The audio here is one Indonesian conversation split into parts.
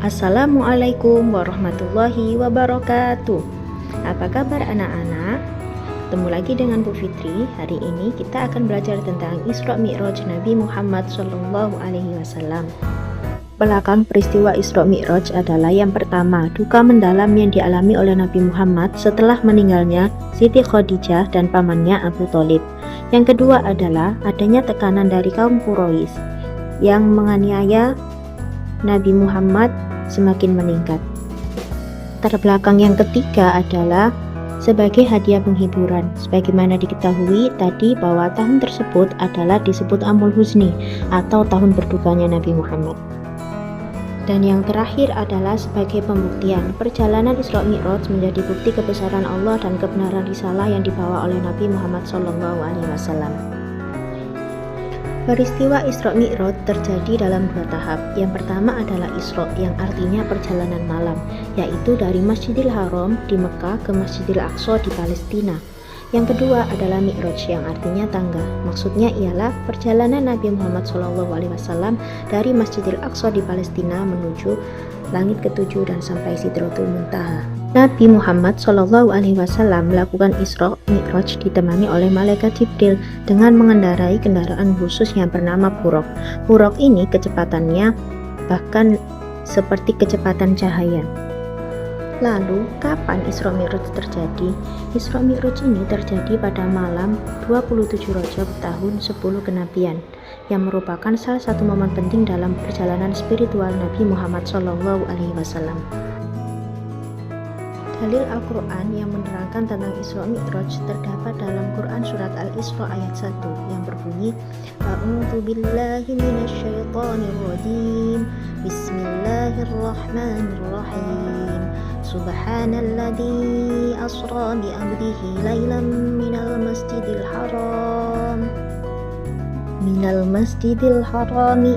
Assalamualaikum warahmatullahi wabarakatuh. Apa kabar anak-anak? Ketemu lagi dengan Bu Fitri. Hari ini kita akan belajar tentang Isra Mi'raj Nabi Muhammad SAW. Belakang peristiwa Isra Mi'raj adalah yang pertama, duka mendalam yang dialami oleh Nabi Muhammad setelah meninggalnya Siti Khadijah dan pamannya Abu Thalib. Yang kedua adalah adanya tekanan dari kaum Quraisy yang menganiaya Nabi Muhammad semakin meningkat. Terbelakang yang ketiga adalah sebagai hadiah penghiburan. Sebagaimana diketahui tadi bahwa tahun tersebut adalah disebut Amul Huzni atau tahun berdukanya Nabi Muhammad. Dan yang terakhir adalah sebagai pembuktian perjalanan Isra Mi'raj menjadi bukti kebesaran Allah dan kebenaran risalah yang dibawa oleh Nabi Muhammad SAW. Peristiwa Isra Mi'raj terjadi dalam dua tahap. Yang pertama adalah Isra, yang artinya perjalanan malam, yaitu dari Masjidil Haram di Mekah ke Masjidil Aqsa di Palestina. Yang kedua adalah Mi'raj, yang artinya tangga. Maksudnya ialah perjalanan Nabi Muhammad SAW dari Masjidil Aqsa di Palestina menuju langit ketujuh dan sampai Sidratul Muntaha. Nabi Muhammad SAW melakukan Isra Mi'raj ditemani oleh malaikat Jibril dengan mengendarai kendaraan khusus yang bernama Buraq. Buraq ini kecepatannya bahkan seperti kecepatan cahaya. Lalu, kapan Isra Mi'raj terjadi? Isra Mi'raj ini terjadi pada malam 27 Rajab tahun 10 kenabian, yang merupakan salah satu momen penting dalam perjalanan spiritual Nabi Muhammad SAW. Dalil Al-Quran yang menerangkan tentang Isra Mi'raj terdapat dalam Quran Surat Al-Isra ayat 1 yang berbunyi A'udzu billahi minasyaitonir rajim. Bismillahirrahmanirrahim. Subhanalladzi asra bi 'abdihi lailan minal masjidil harami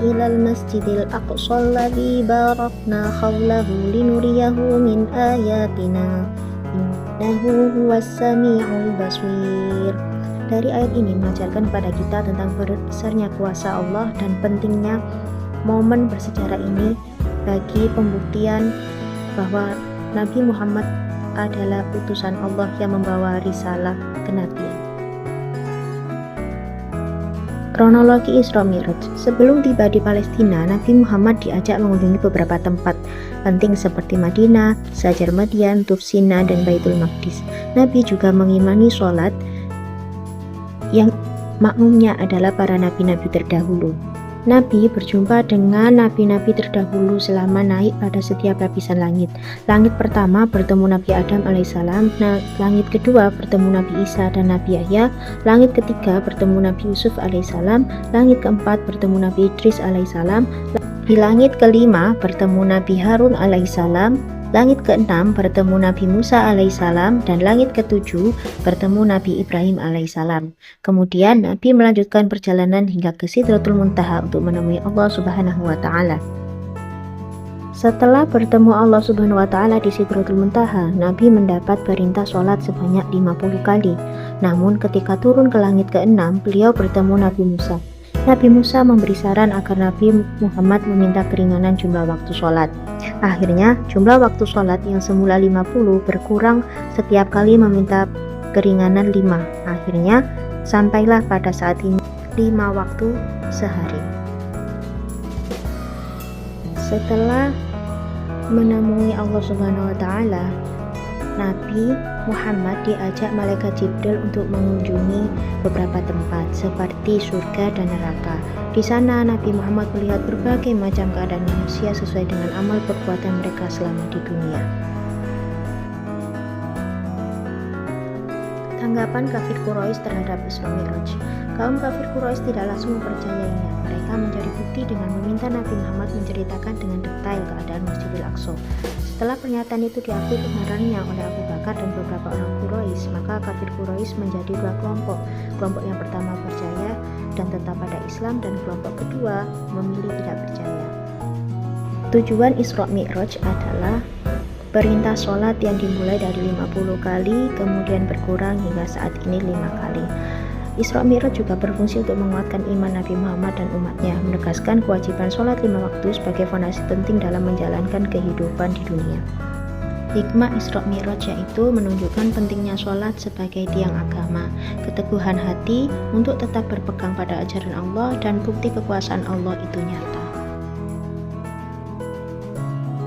ilal masjidil aqsa alladzi barakna hawlahu linuriyahu min ayatina innahu huwas sami'ul basir. Dari ayat ini mengajarkan kepada kita tentang besarnya kuasa Allah dan pentingnya momen bersejarah ini bagi pembuktian bahwa Nabi Muhammad adalah utusan Allah yang membawa risalah kenabian. Kronologi Isra Mi'raj. Sebelum tiba di Palestina, Nabi Muhammad diajak mengunjungi beberapa tempat penting seperti Madinah, Sajar Madian, Tufsina, dan Baitul Maqdis. Nabi juga mengimani sholat yang makmumnya adalah para nabi-nabi terdahulu. Nabi berjumpa dengan nabi-nabi terdahulu selama naik pada setiap lapisan langit. Langit pertama bertemu Nabi Adam alaihissalam, langit kedua bertemu Nabi Isa dan Nabi Yahya, langit ketiga bertemu Nabi Yusuf alaihissalam, langit keempat bertemu Nabi Idris alaihissalam, di langit kelima bertemu Nabi Harun alaihissalam, langit keenam bertemu Nabi Musa alaihissalam, dan langit ketujuh bertemu Nabi Ibrahim alaihissalam. Kemudian Nabi melanjutkan perjalanan hingga ke Sidratul Muntaha untuk menemui Allah Subhanahu wa Ta'ala. Setelah bertemu Allah Subhanahu wa Ta'ala di Sidratul Muntaha, Nabi mendapat perintah sholat sebanyak 50 kali. Namun ketika turun ke langit keenam, beliau bertemu Nabi Musa. Nabi Musa memberi saran agar Nabi Muhammad meminta keringanan jumlah waktu sholat. Akhirnya, jumlah waktu sholat yang semula 50 berkurang setiap kali meminta keringanan 5. Akhirnya, sampailah pada saat ini 5 waktu sehari. Setelah menemui Allah Subhanahu wa Ta'ala, Nabi Muhammad diajak malaikat Jibril untuk mengunjungi beberapa tempat seperti surga dan neraka. Di sana Nabi Muhammad melihat berbagai macam keadaan manusia sesuai dengan amal perbuatan mereka selama di dunia. Tanggapan kafir Quraisy terhadap Isra Mi'raj. Kaum kafir Quraisy tidak langsung mempercayainya. Mereka mencari bukti dengan meminta Nabi Muhammad menceritakan dengan detail keadaan Masjidil Aqsa. Setelah pernyataan itu diakui kebenarannya oleh Abu Bakar dan beberapa orang Quraisy, maka kafir Quraisy menjadi dua kelompok. Kelompok yang pertama percaya dan tetap pada Islam, dan kelompok kedua memilih tidak percaya. Tujuan Isra Mi'raj adalah perintah sholat yang dimulai dari 50 kali, kemudian berkurang hingga saat ini 5 kali. Isra Mi'raj juga berfungsi untuk menguatkan iman Nabi Muhammad dan umatnya, menegaskan kewajiban sholat 5 waktu sebagai fondasi penting dalam menjalankan kehidupan di dunia. Hikmah Isra Mi'raj yaitu menunjukkan pentingnya sholat sebagai tiang agama, keteguhan hati untuk tetap berpegang pada ajaran Allah, dan bukti kekuasaan Allah itu nyata.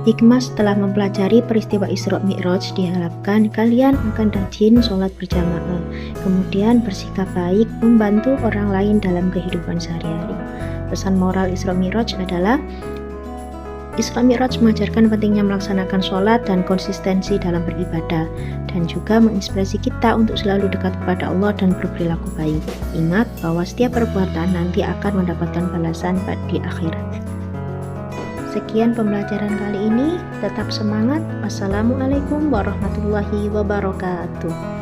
Hikmah setelah mempelajari peristiwa Isra Mi'raj, diharapkan kalian akan rajin sholat berjamaah, kemudian bersikap baik membantu orang lain dalam kehidupan sehari-hari. Pesan moral Isra Mi'raj adalah Isra Mi'raj mengajarkan pentingnya melaksanakan sholat dan konsistensi dalam beribadah, dan juga menginspirasi kita untuk selalu dekat kepada Allah dan berperilaku baik. Ingat bahwa setiap perbuatan nanti akan mendapatkan balasan di akhirat. Sekian pembelajaran kali ini, tetap semangat. Wassalamualaikum warahmatullahi wabarakatuh.